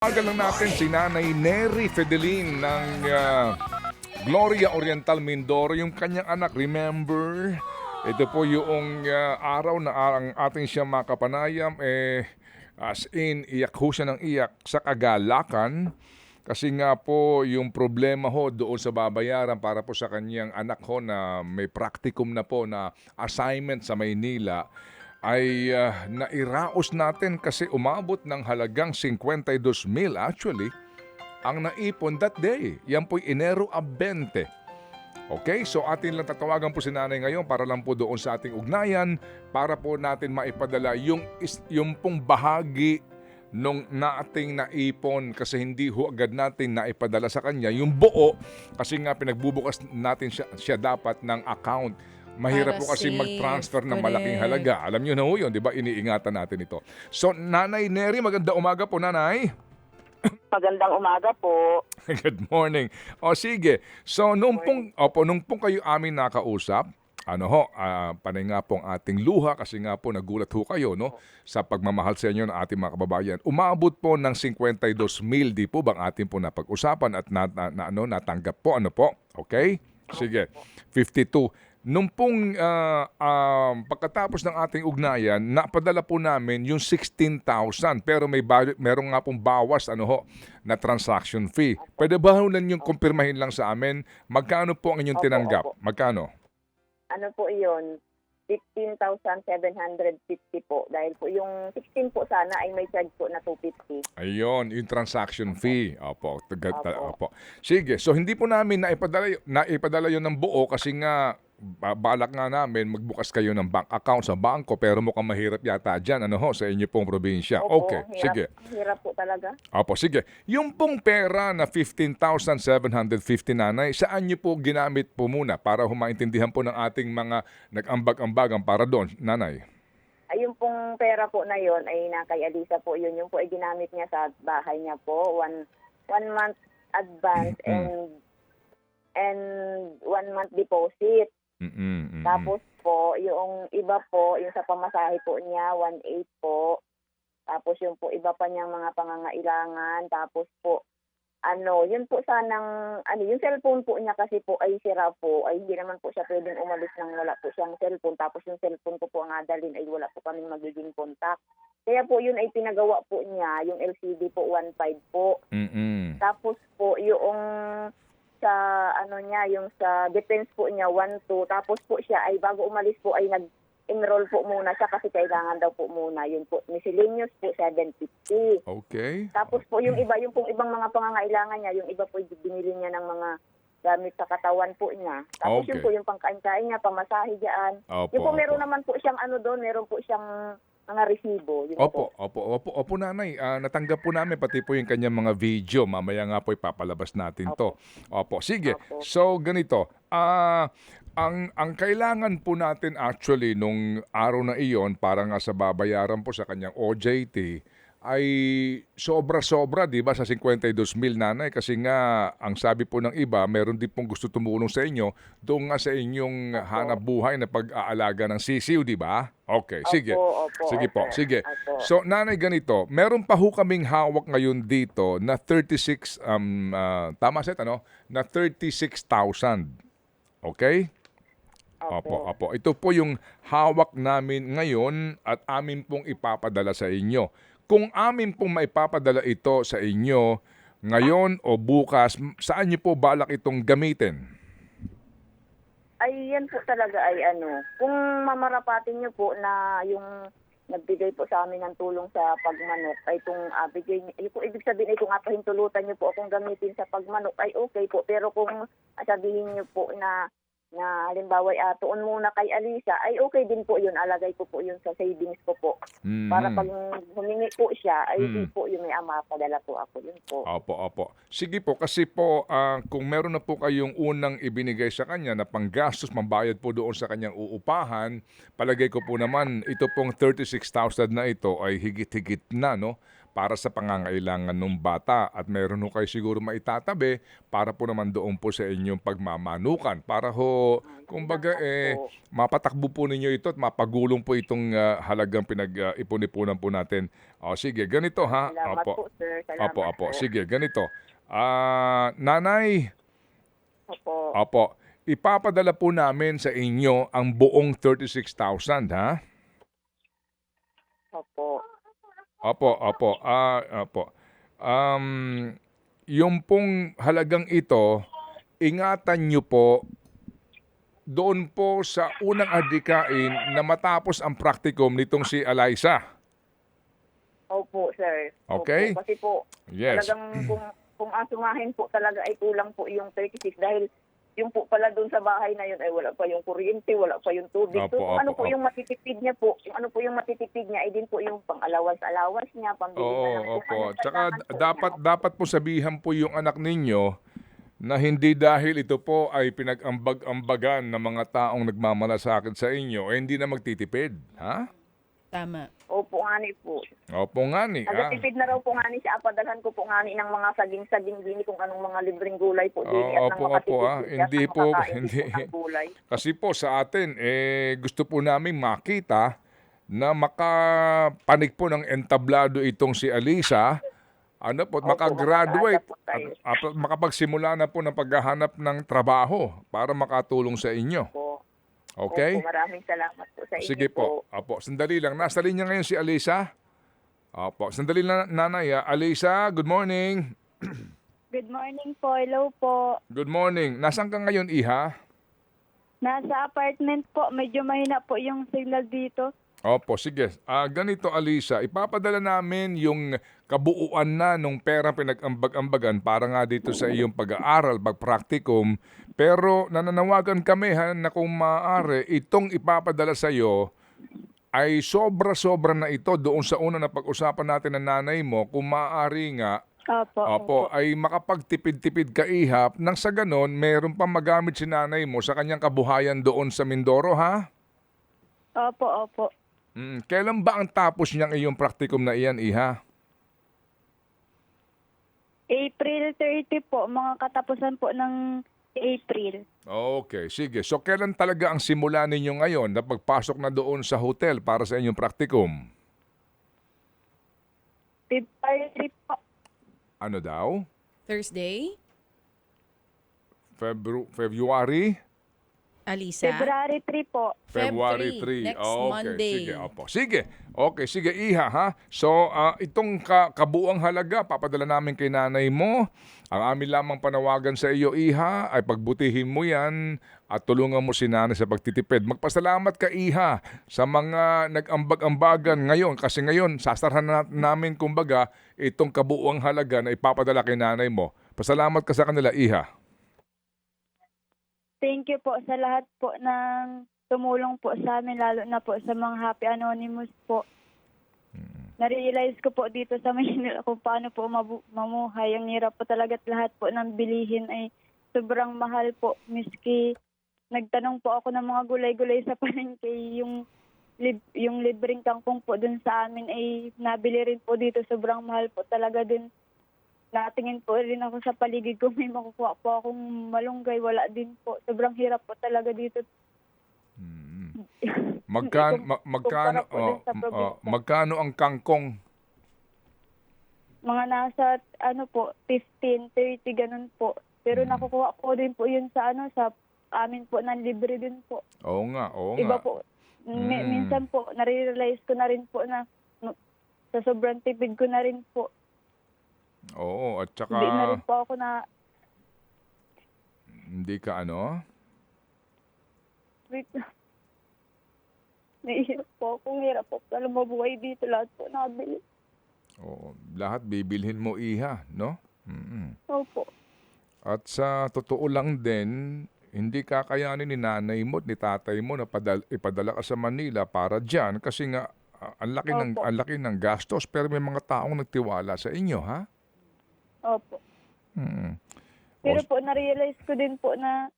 Tawagan lang natin si Nanay Nery Fedelin ng Gloria Oriental Mindoro, yung kanyang anak. Remember, ito po yung araw na ang ating siya makapanayam, as in, iyak ho siya ng iyak sa kagalakan. Kasi nga po yung problema ho doon sa babayaran para po sa kanyang anak ho na may practicum na po na assignment sa Maynila ay nairaos natin kasi umabot ng halagang 52,000 actually ang naipon that day. Yan po'y Enero 20. Okay, so atin lang tatawagan po si nanay ngayon para lang po doon sa ating ugnayan para po natin maipadala yung pong bahagi nung nating naipon kasi hindi ho agad natin naipadala sa kanya yung buo kasi nga pinagbubukas natin siya dapat ng account. Mahirap Para po kasi safe, mag-transfer ng malaking correct. halaga. Alam niyo na ho yun, di ba? Iniingatan natin ito. So, Nanay Nery, maganda umaga po, Nanay. Magandang umaga po. Good morning. O sige. So, nung pong kayo amin nakausap, panay nga pong ating luha kasi nga po nagulat ho kayo no sa pagmamahal sa inyo ng ating mga kababayan. Umabot po ng 52,000 di po bang ating po napag-usapan at natanggap po po? Okay? Sige. 52. Nung pong pagkatapos ng ating ugnayan, napadala po namin yung 16,000 pero merong nga pong bawas na transaction fee. Pwede ba ho lang yung kumpirmahin lang sa amin magkano po ang inyong tinanggap? Opo. Magkano? Ano po iyon? 15,750 po. Dahil po yung 16 po sana ay may charge po na 250. Ayun, yung transaction fee. Opo. Opo. Sige, so hindi po namin naipadala yun ng buo kasi nga balak nga namin magbukas kayo ng bank account sa bangko pero mukhang mahirap yata dyan sa inyo pong probinsya. Opo, Okay, hirap, sige. Hirap po talaga. Opo, sige. Yung pong pera na 15,750 nanay, saan nyo po ginamit po muna para humaintindihan po ng ating mga nag-ambag-ambagang para doon, nanay? Ay, yung pong pera po na yon ay na kay Alisa po yun. Yung po ay ginamit niya sa bahay niya po. One month advance and 1 month deposit. Tapos po, yung iba po, yung sa pamasahe po niya, 1,800 po. Tapos yung po, iba pa niyang mga pangangailangan. Tapos po, yun po sanang, yung cellphone po niya kasi po ay sira po. Ay hindi naman po siya pwedeng umalis nang wala po siyang cellphone. Tapos yung cellphone ko po ang adalin ay wala po kaming magiging contact. Kaya po yun ay pinagawa po niya, yung LCD po, 1,500 po. Tapos po, yung sa yung sa defense po niya 1,200. Tapos po siya ay bago umalis po ay nag-enroll po muna siya kasi kailangan daw po muna yun po miscellaneous po 750. Okay. Tapos po yung pong ibang mga pangangailangan niya, yung iba po binili niya ng mga gamit sa katawan po niya. Tapos Okay. yun po yung pangkain-kain niya, pamasahe diyan. Opo, Yung po meron opo. naman po siyang meron po siyang mga resibo. Yun po. Opo, nanay. Natanggap po namin pati po yung kanyang mga video. Mamaya nga po ipapalabas natin to. Opo, sige. Opo. So, ganito. Ang kailangan po natin actually nung araw na iyon para nga sa babayaran po sa kanyang OJT ay sobra-sobra, di ba, sa 52,000 nanay? Kasi nga, ang sabi po ng iba, meron din pong gusto tumulong sa inyo doon nga sa inyong hanap buhay na pag-aalaga ng sisiw, di ba? Okay, sige. Opo, Sige po, opo, sige. opo. So, nanay, ganito, meron pa ho kaming hawak ngayon dito na 36, tama set, na 36,000. Okay? Opo. Ito po yung hawak namin ngayon at amin pong ipapadala sa inyo. Kung amin pong maipapadala ito sa inyo ngayon o bukas, saan niyo po balak itong gamitin? Ay, yan po talaga ay kung mamarapatin niyo po na yung nagbigay po sa amin ng tulong sa pagmanok, ay kung ibig sabihin ay kung pahintulutan niyo po akong gamitin sa pagmanok, ay okay po. Pero kung sabihin niyo po na halimbawa tuon muna kay Alisa, ay okay din po yun. Alagay ko po yun sa savings ko po. Para pag humingi po siya, ay di po yun may mapadala po ako. Yun po. Opo. Sige po, kasi po kung meron na po kayong unang ibinigay sa kanya na panggastos, mambayad po doon sa kanyang uupahan, palagay ko po naman ito pong 36,000 na ito ay higit-higit na, no? para sa pangangailangan ng bata at meron ho kayo siguro maitatabi para po naman doon po sa inyong pagmamanukan para ho, kumbaga Po. mapatakbo po ninyo ito at mapagulong po itong halagang pinag-ipon-ipunan po natin. O sige, ganito ha. Salamat Opo. po, sir. Opo, Salamat opo. po. Sige, ganito. Nanay, Opo. opo, ipapadala po namin sa inyo ang buong 36,000 ha? Opo. Opo, opo. Opo. Um, yung pong halagang ito, ingatan nyo po doon po sa unang adhikain na matapos ang practicum nitong si Eliza. Opo, sir. Okay? Opo. Kasi po, Yes. talagang kung asumahin po talaga ay kulang po yung 36 dahil yung po pala doon sa bahay na yun ay wala pa yung kuryente, wala pa yung tubig. Opo, So kung ano opo, po yung matitipid niya po, yung ano po yung matitipid niya ay din po yung pang-allowance niya, pambili na lang Oo, kung opo. anong Tsaka kailangan po dapat niya. dapat po sabihan po yung anak ninyo na hindi dahil ito po ay pinag-ambag-ambagan ng mga taong nagmamalasakit sa inyo, eh hindi na magtitipid. Ha? Tama. Opo, ngani po. Opo nga ni. Nagatipid na raw po ngani siya. Apadalhan ko po ngani ng mga saging-saging dini kung anong mga libreng gulay po dini at Opo, nang makatipid opo, siya hindi at po, makakain hindi. po ng gulay. Kasi po sa atin, gusto po namin makita na makapanig po ng entablado itong si Alisa, ano po, Opo, makagraduate, mag-aasa po tayo. at makapagsimula na po ng paghahanap ng trabaho para makatulong sa inyo. Po. Okay? Opo, maraming salamat po sa inyo Sige po. Opo, sandali lang. Nasa linya ngayon si Alisa. Opo, sandali lang, nanay. Alisa, good morning. Good morning po. Hello po. Good morning. Nasaan ka ngayon, iha? Nasa apartment po. Medyo mahina po yung signal dito. Opo, sige. Ganito, Alisa, ipapadala namin yung kabuuan na nung pera pinag-ambag-ambagan para nga dito sa iyong pag-aaral, pag-practicum. Pero nananawagan kami na kung maaari, itong ipapadala sa iyo ay sobra-sobra na ito doon sa una na pag-usapan natin ng nanay mo. Kung maaari nga, Opo. ay makapagtipid-tipid ka ihap nang sa ganon, meron pang magamit si nanay mo sa kanyang kabuhayan doon sa Mindoro, ha? Opo. Kailan ba ang tapos niyang iyong practicum na iyan, iha? April 30 po. Mga katapusan po ng April. Okay, sige. So, kailan talaga ang simula ninyo ngayon na pagpasok na doon sa hotel para sa inyong practicum? February po. Ano daw? Thursday? February? Alisa? February 3 po. February 3. 3, next Okay, Monday. sige. Opo. Sige. Okay, sige, iha, ha? So, itong kabuuang halaga, papadala namin kay nanay mo. Ang amin lamang panawagan sa iyo, iha, ay pagbutihin mo yan at tulungan mo si nanay sa pagtitipid. Magpasalamat ka, iha, sa mga nag-ambag-ambagan ngayon. Kasi ngayon, sasarhan namin, kumbaga, itong kabuuang halaga na ipapadala kay nanay mo. Pasalamat ka sa kanila, iha. Thank you po sa lahat po ng tumulong po sa amin, lalo na po sa mga Happy Anonymous po. Na-realize ko po dito sa Manila kung paano po mamuhay. Ang hirap po talaga at lahat po ng bilihin ay sobrang mahal po. Miski nagtanong po ako ng mga gulay-gulay sa palengke, yung libreng kangkong po dun sa amin ay nabili rin po dito. Sobrang mahal po talaga din. Natingin po rin ako sa paligid ko, may makukuha po akong malunggay, wala din po. Sobrang hirap po talaga dito. Magkano, Kumpara po dun sa probinsya. magkano ang kangkong? Mga nasa, 15, 30, ganun po. Pero nakukuha ko din po yun sa amin po, ng libre din po. Oo nga. Iba po. Minsan po, nare-realize ko na rin po na sa sobrang tipid ko na rin po. Oo, at saka Hindi na rin po ako na, hindi ka ano? wait na. Nahihirap po ako. Hirap po pala mabuhay dito. Lahat po nabili. Oo, lahat bibilhin mo, iha, no? Opo. At sa totoo lang din, hindi kakayanin ni nanay mo at ni tatay mo na ipadala ka sa Manila para dyan kasi nga ang Opo. laki ng gastos pero may mga taong nagtiwala sa inyo, ha? Opo. Mm. Pero po, na-realize ko din po na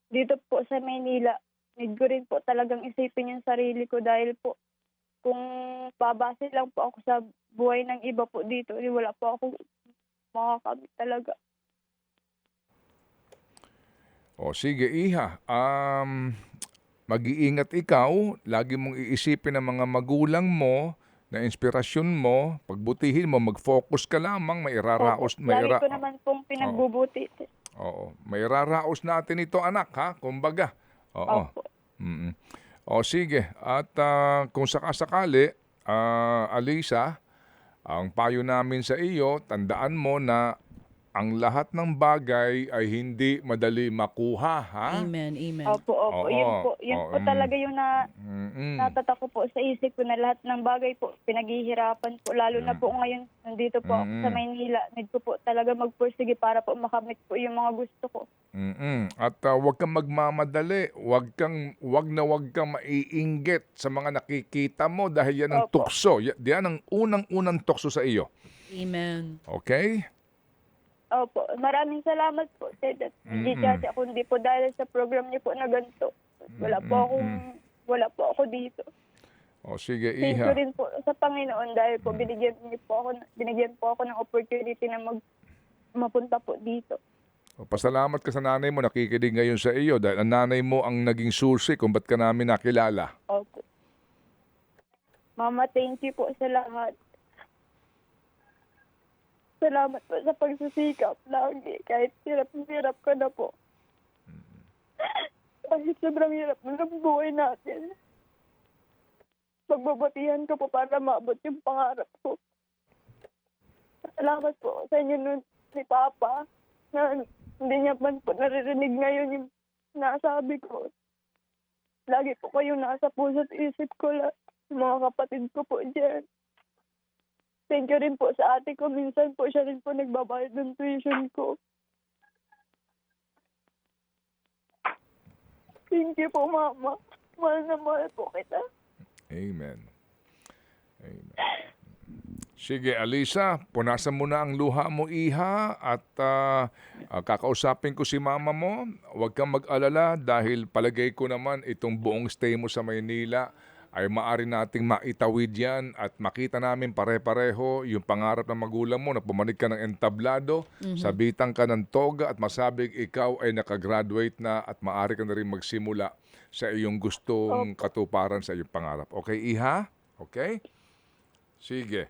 dito po sa Maynila, need ko rin po talagang isipin yung sarili ko dahil po kung babase lang po ako sa buhay ng iba po dito, wala po ako makakamit talaga. O sige, Iha. Mag-iingat ikaw. Lagi mong iisipin ang mga magulang mo na inspirasyon mo. Pagbutihin mo, mag-focus ka lamang. May iraraos. Lagi ko naman pong pinagbubuti. Oo. May iraraos natin ito, anak, ha? Kumbaga. Oo. Opo. Mm-mm. O sige. At kung sakasakali, Alisa, ang payo namin sa iyo, tandaan mo na ang lahat ng bagay ay hindi madali makuha, ha? Amen. Amen. Opo. Oo. Yun Oo, po talaga yung Mm-mm. natatak ko po sa isip ko na lahat ng bagay po pinaghihirapan po. Lalo na po ngayon, nandito po ako sa Maynila. Need ko po talaga magpursige para po makamit po yung mga gusto ko. At huwag kang magmamadali, wag kang maiinggit sa mga nakikita mo dahil yan ang Opo. tukso. Yan ang unang-unang tukso sa iyo. Amen. Okay? Opo. Maraming salamat po, Ted. Hindi kasi ako, hindi po dahil sa program niyo po na ganito. Wala po ako dito. O sige, Thank you Iha. rin po sa Panginoon dahil po binigyan po ako ng opportunity na mapunta po dito. O, pasalamat ka sa nanay mo, nakikinig ngayon sa iyo dahil ang nanay mo ang naging susi kung ba't ka namin nakilala. Opo. Mama, thank you po sa lahat. Salamat po sa pagsisikap lagi. Kahit hirap ka na po. Kahit sobrang hirap ng buhay natin. Pagbabatihan ko po para maabot yung pangarap ko. Salamat po sa inyo nun ni Papa na hindi niya man po naririnig ngayon yung nasabi ko. Lagi po kayong nasa puso't isip ko lang. Mga kapatid ko po dyan. Thank you rin po sa ate ko. Minsan po siya rin po nagbabayad ng tuition ko. Thank you po, Mama. Mahal na mahal po kita. Amen. Amen. Sige, Alisa, punasan mo na ang luha mo, Iha, at kakausapin ko si mama mo. Huwag kang mag-alala dahil palagay ko naman itong buong stay mo sa Maynila ay maaari nating maitawid yan at makita namin pare-pareho yung pangarap ng magulang mo na pumanig ka ng entablado, sabitan ka ng toga at masabing ikaw ay nakagraduate na at maaari ka na rin magsimula sa iyong gustong katuparan sa iyong pangarap. Okay, Iha? Okay? Sige.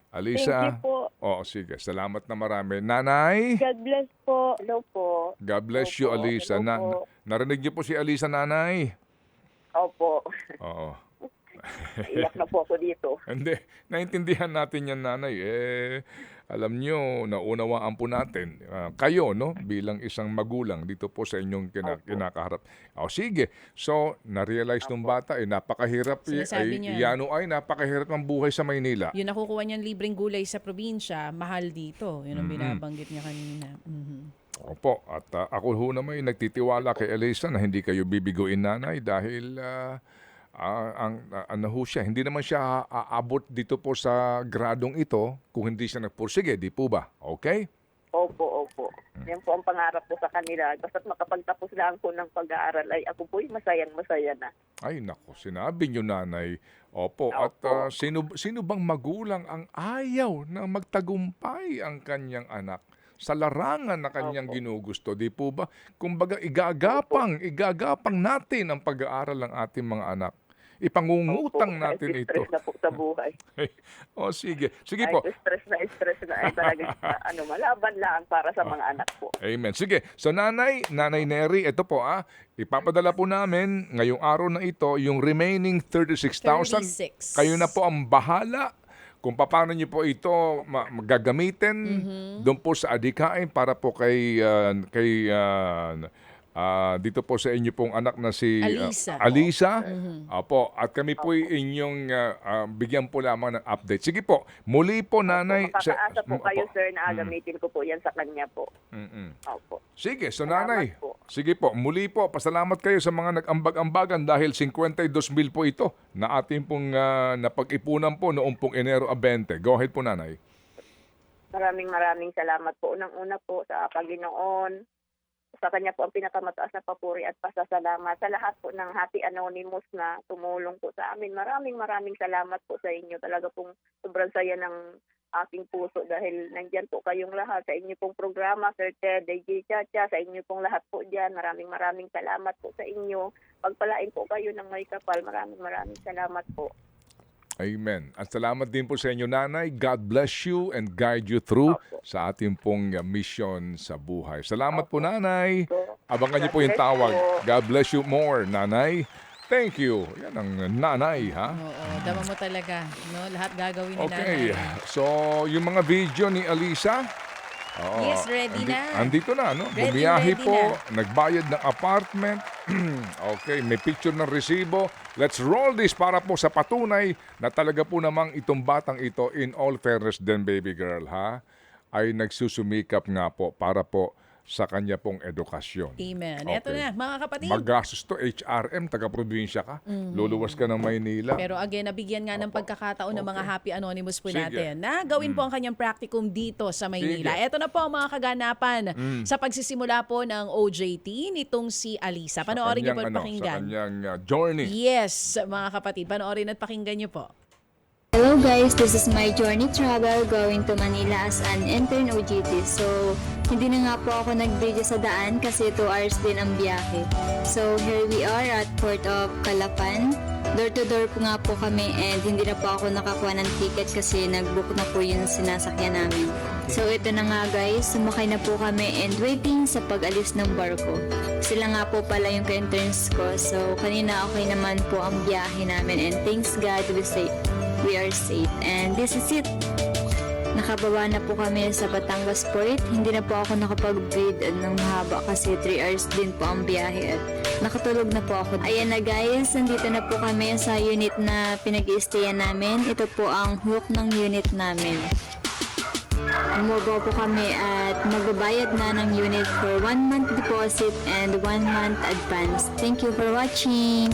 Alisa. Thank you po. Oo, sige. Salamat na marami. Nanay? God bless po. Hello po. God bless you, Opo, Alisa. hello po. Narinig niyo po si Alisa, Nanay? Opo. Oo. Iyak na po ako dito. Hindi, naintindihan natin yan, Nanay. Alam nyo, naunawaan po natin. Kayo, no, bilang isang magulang dito po sa inyong kinakaharap. O sige, so, na-realize nung bata, napakahirap. Sinasabi niya. Napakahirap ang buhay sa Maynila. Yung nakukuha niyang libreng gulay sa probinsya, mahal dito. Yun ang binabanggit niya kanina. Opo, at ako ho naman nagtitiwala kay Elisa na hindi kayo bibiguin, Nanay, dahil ano ho siya, hindi naman siya aabot dito po sa gradong ito kung hindi siya nagpursige, di po ba? Okay? Opo. Yan po ang pangarap ko sa kanila. Basta't makapagtapos lang po ng pag-aaral ay ako po'y masayang-masaya na. Ay nako, sinabi niyo, Nanay. Opo, at sino bang magulang ang ayaw na magtagumpay ang kanyang anak sa larangan na kanyang ginugusto, di po ba? Kumbaga, igagapang natin ang pag-aaral ng ating mga anak. Ipangungutang natin ito. Stress na po sa buhay. O sige. Sige po. Stress na ay talaga malaban lang para sa mga anak po. Amen. Sige. So Nanay Neri, ito po ipapadala po namin ngayong araw na ito yung remaining 36,000. 36. Kayo na po ang bahala kung paano niyo po ito gagamitin doon po sa adikain para po kay dito po sa inyo pong anak na si Alisa. Apo, at kami po inyong bigyan po lamang ng update. Sige po, muli po, Nanay. Makakaasa po kayo, sir, na gamitin ko po yan sa kanya po. Opo. Sige, so Salamat Nanay. po. Sige po, muli po, pasalamat kayo sa mga nag-ambag-ambagan dahil 52,000 po ito na ating pong napag-ipunan po noong pong Enero 20. Go ahead po, Nanay. Maraming salamat po. Unang-una po sa Panginoon sa kanya po ang pinakamataas na papuri at pasasalamat. Sa lahat po ng Happy Anonymous na tumulong po sa amin, maraming salamat po sa inyo. Talaga pong sobrang saya ng aking puso dahil nandyan po kayong lahat sa inyo pong programa, Sir Ted, DJ Chacha, sa inyo pong lahat po dyan. Maraming salamat po sa inyo. Pagpalain po kayo ng may kapal. Maraming salamat po. Amen. At salamat din po sa inyo, Nanay. God bless you and guide you through sa ating pong mission sa buhay. Salamat po, Nanay. Abangan niyo po yung tawag. God bless you more, Nanay. Thank you. Yan ang Nanay, ha? Oo, dama mo talaga. No? Lahat gagawin ni Okay. nanay. So, yung mga video ni Alisa, Yes, ready na. andito na, no? Ready Bumiyahe po, na. nagbayad ng apartment. Okay, may picture ng resibo. Let's roll this para po sa patunay na talaga po namang itong batang ito, in all fairness din, baby girl, ha? Ay nagsusumikap nga po para po sa kanya pong edukasyon. Amen. Okay. Eto na, mga kapatid. Magastos to, HRM, taga-probinsya ka. Luluwas ka ng Maynila. Pero again, nabigyan nga ng pagkakataon ng mga Happy Anonymous po Sige. natin na gawin po ang kanyang practicum dito sa Maynila. Sige. Ito na po ang mga kaganapan sa pagsisimula po ng OJT nitong si Alisa. Panoorin niyo po at Sa pakinggan. kanyang journey. Yes, mga kapatid. Panoorin at pakinggan niyo po. Hello guys, this is my journey travel going to Manila as an intern OJT. So, hindi na nga po ako nag-video sa daan kasi 2 hours din ang biyahe. So, here we are at Port of Calapan. Door to door po nga po kami and hindi na po ako nakakuha ng ticket kasi nag-book na po yung sinasakyan namin. So, ito na nga guys, sumakay na po kami and waiting sa pag-alis ng barko. Sila nga po pala yung ka-interns ko. So, kanina okay naman po ang biyahe namin and thanks God we are safe. And this is it. Nakababa na po kami sa Batangas Port. Hindi na po ako nakapag-breathe ng mahaba kasi 3 hours din po ang biyahe at nakatulog na po ako. Ayan na guys, nandito na po kami sa unit na pinag-i-stayan namin. Ito po ang hook ng unit namin. Umubo po kami at magbabayad na ng unit for 1 month deposit and 1 month advance. Thank you for watching.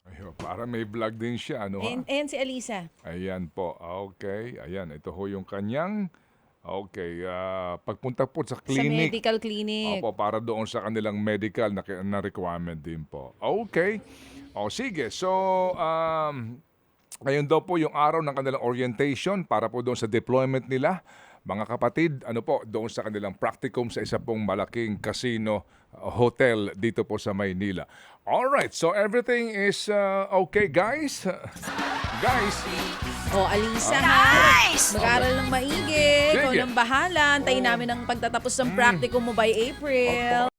Ayun, para may vlog din siya, ano ha? And si Alisa. Ayan po, okay. Ayan, ito ho yung kanyang, okay, pagpunta po sa Sa clinic. medical clinic. Opo, para doon sa kanilang medical na requirement din po. Okay. O sige, so, ngayon daw po yung araw ng kanilang orientation para po doon sa deployment nila. Mga kapatid, ano po, doon sa kanilang practicum sa isa pong malaking casino hotel dito po sa Maynila. Alright, so everything is okay, guys? Guys, O, Alisa ha. Mag-aral ng maigi. Ikaw Sige. nang bahala. Antayin namin ang pagtatapos ng practicum mo by April.